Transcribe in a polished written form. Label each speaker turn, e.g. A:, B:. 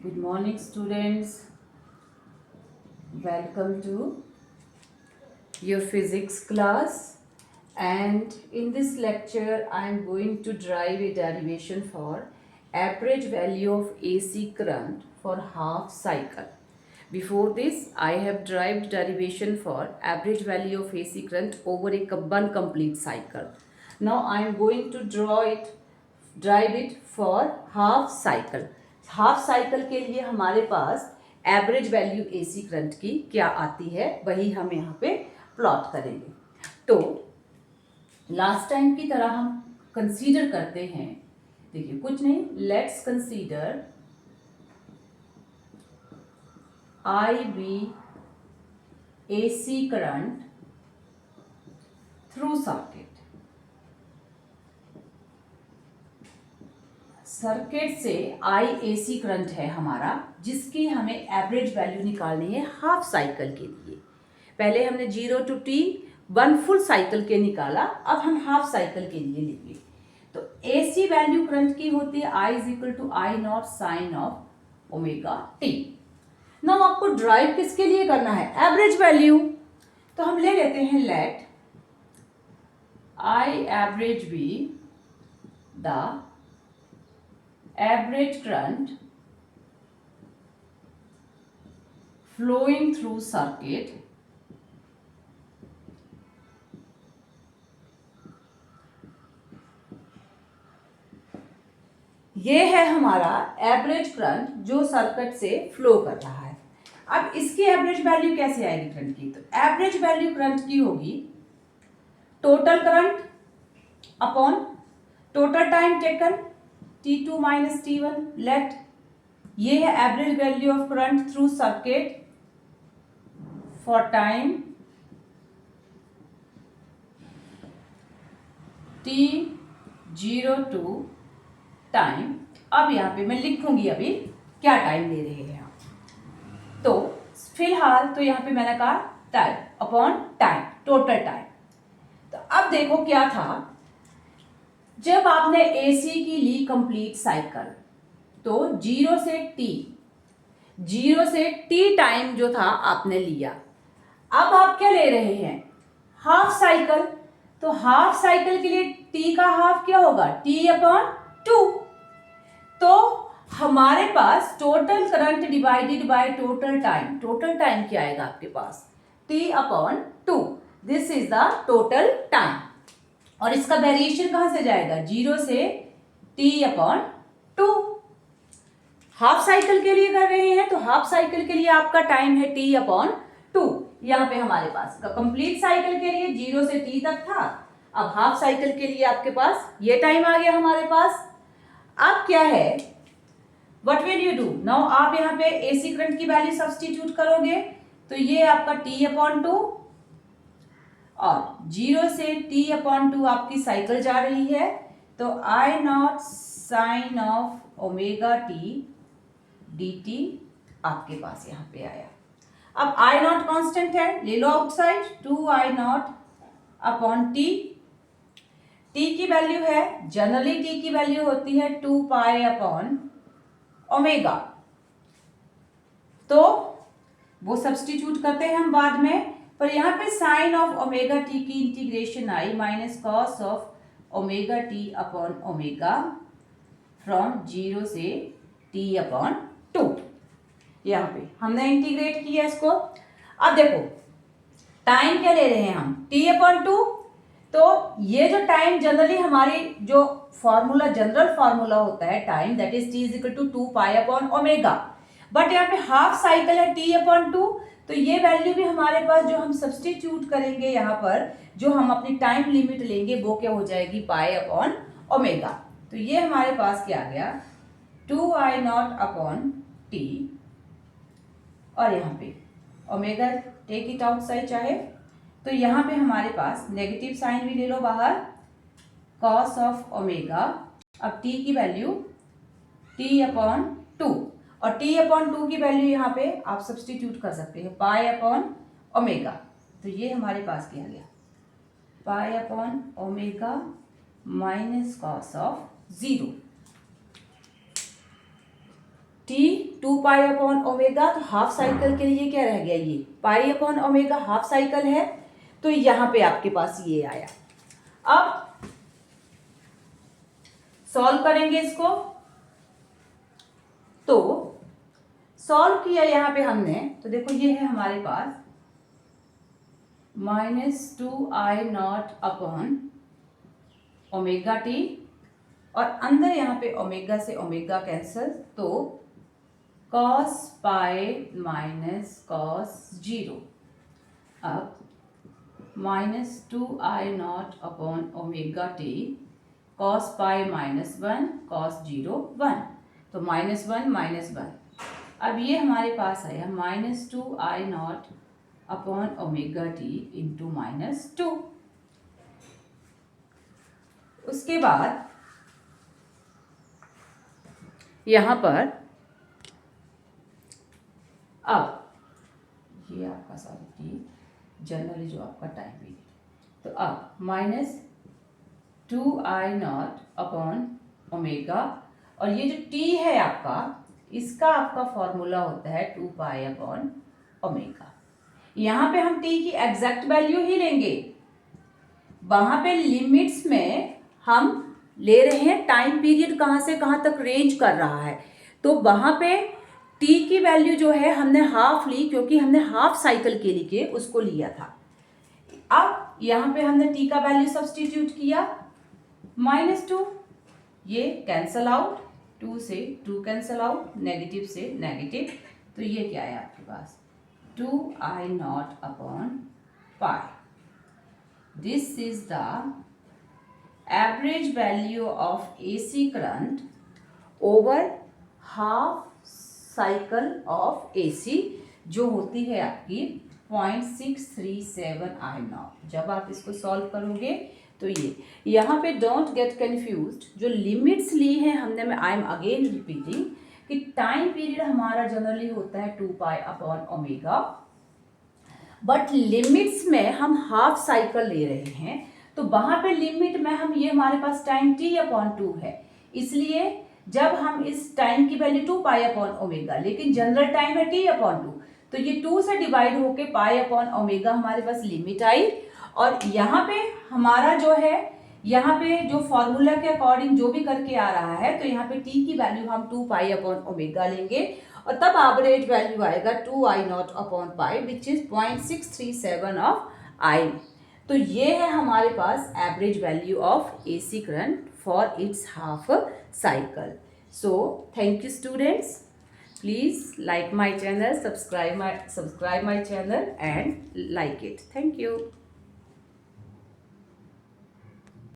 A: Good morning, students. Welcome to your physics class. And in this lecture, I am going to derive a derivation for average value of AC current for half cycle. Before this, I have derived derivation for average value of AC current over a one complete cycle. Now I am going to derive it for half cycle. Half cycle के लिए हमारे पास average value AC current की क्या आती है वही हम यहाँ पे प्लॉट करेंगे। तो लास्ट टाइम की तरह हम कंसीडर करते हैं, देखिए कुछ नहीं, let's consider I be AC current through circuit. Circuit से आई एसी करंट है हमारा, जिसकी हमें एवरेज वैल्यू निकालनी है हाफ साइकिल के लिए। पहले हमने 0 to t 1 फुल साइकिल के निकाला, अब हम हाफ साइकिल के लिए लेंगे। तो एसी वैल्यू करंट की होती है I is equal to I naught sine of omega t. Now आपको ड्राइव किसके लिए करना है? Average value. तो हम ले लेते हैं let I average be the average current flowing through circuit ये है हमारा एवरेज करंट जो सर्किट से फ्लो कर रहा है। अब इसकी एवरेज वैल्यू कैसे आएगी करंट की? तो एवरेज वैल्यू करंट की होगी total current upon total time taken T2 minus T1। Let ये है average value of current through circuit for time T0 to time. अब यहाँ पे मैं लिखूंगी अभी क्या टाइम ले रहे हैं हम। तो फिलहाल तो यहाँ पे मैंने कहा time upon time, total time. तो अब देखो क्या था, जब आपने एसी की ली कंप्लीट साइकिल, तो 0 से टी टाइम जो था आपने लिया। अब आप क्या ले रहे हैं? Half cycle. तो हाफ साइकिल के लिए टी का हाफ क्या होगा? T upon 2। तो हमारे पास total current divided by total time, total time क्या आएगा आपके पास? T upon 2। This is the total time. और इसका वेरिएशन कहां से जाएगा? 0 से t अपॉन 2। हाफ साइकिल के लिए कर रहे हैं, तो हाफ साइकिल के लिए आपका टाइम है t अपॉन 2। यहाँ पे हमारे पास कंप्लीट साइकिल के लिए 0 से t तक था। अब हाफ साइकिल के लिए आपके पास ये टाइम आ गया हमारे पास। अब क्या है, what will you do now? आप यहाँ पे एसी करंट की वैल्यू सब्स्टिट्यूट करोगे, तो ये आपका t अपॉन 2 और 0 से t अपॉन 2 आपकी साइकिल जा रही है। तो i naught sine of omega t d t आपके पास यहाँ पे आया। अब आई नॉट कॉन्स्टेंट है, ले लो outside, 2 i naught upon t. T की वैल्यू है, जनरली टी की वैल्यू होती है 2 पाई अपॉन ओमेगा। तो वो सब्स्टिट्यूट करते हैं हम बाद में, पर यहाँ पे साइन ऑफ ओमेगा टी की integration I minus cos of omega T upon omega from 0 से t अपॉन 2। यहाँ पे हमने इंटीग्रेट किया इसको। अब देखो टाइम क्या ले रहे हैं हम? t upon 2। तो ये जो टाइम जनरली हमारी जो फॉर्मूला, जनरल फॉर्मूला होता है time, that is t is equal to 2 pi upon omega. But यहाँ पे हाफ साइकिल है t अपॉन 2, तो ये वैल्यू भी हमारे पास जो हम सब्स्टिट्यूट करेंगे यहाँ पर, जो हम अपनी टाइम लिमिट लेंगे, वो क्या हो जाएगी? पाई अपॉन ओमेगा। तो ये हमारे पास क्या आ गया? 2 आई नॉट अपॉन टी, और यहाँ पे omega take it outside चाहे, तो यहाँ पे हमारे पास नेगेटिव साइन भी ले लो बाहर, कॉस ऑफ ओमेगा। अब टी की वैल्यू t अपॉन 2, और t अपॉन 2 की वैल्यू यहाँ पे आप सब्स्टिट्यूट कर सकते हैं, पाई अपॉन ओमेगा। तो ये हमारे पास क्या गया? पाई upon omega minus cos of 0। T 2 pi upon omega, तो हाफ साइकिल के लिए क्या रह गया, ये पाई अपॉन ओमेगा हाफ साइकिल है, तो यहाँ पे आपके पास ये आया। अब सॉल्व करेंगे इसको, तो सॉल्व किया यहाँ पे हमने, तो देखो ये है हमारे पास -2i0 अपॉन ओमेगा टी, और अंदर यहाँ पे ओमेगा से ओमेगा कैंसल, तो cos पाई माइनस cos 0। अब -2i0 upon omega T cos pi minus 1 cos 0 1, तो -1 अब ये हमारे पास आया -2i0 upon omega T into -2। उसके बाद यहाँ पर अब ये आपका सारी टी जनरली जो आपका टाइम पीरियड, तो अब -2i0 अपॉन ओमेगा, और ये जो टी है आपका, इसका आपका फॉर्मूला होता है 2 पाई अपॉन ओमेगा। यहाँ पे हम टी की एग्जैक्ट वैल्यू ही लेंगे, वहां पे लिमिट्स में हम ले रहे हैं टाइम पीरियड कहाँ से कहाँ तक रेंज कर रहा है, तो वहां पे टी की वैल्यू जो है हमने हाफ ली, क्योंकि हमने हाफ साइकिल के लिए उसको लिया था। अब यहाँ पे हमने टी का वैल्यू सब्सटीट्यूट किया, -2, ये कैंसल आउट, 2 से 2 कैंसल आउट, नेगेटिव से नेगेटिव, तो ये क्या है आपके पास 2i0 upon pi. This is the average value of AC current over half cycle of AC, जो होती है आपकी 0.637i0। जब आप इसको सॉल्व करोगे तो ये यहाँ पे डोंट गेट कंफ्यूज्ड, जो लिमिट्स ली हैं हमने, मैं आई एम अगेन रिपीटिंग कि टाइम पीरियड हमारा जनरली होता है 2 pi upon omega, but limits में हम हाफ साइकिल ले रहे हैं, तो वहां पे लिमिट में हम, ये हमारे पास टाइम t अपॉन 2 है, इसलिए जब हम इस टाइम की वैल्यू 2 पाई अपॉन ओमेगा, लेकिन जनरल टाइम है t अपॉन 2, तो ये 2 से डिवाइड होके पाई अपॉन ओमेगा हमारे पास लिमिट आई, और यहाँ पे हमारा जो है, यहाँ पे जो फॉर्मूला के अकॉर्डिंग जो भी करके आ रहा है, तो यहाँ पे t की वैल्यू हम 2 पाई अपॉन ओमेगा लेंगे, और तब एवरेज वैल्यू आएगा 2i0 upon pi, which is 0.637 of i। तो ये है हमारे पास average value of AC current for its half cycle. So thank you students, please like my channel, subscribe my channel and like it. Thank you.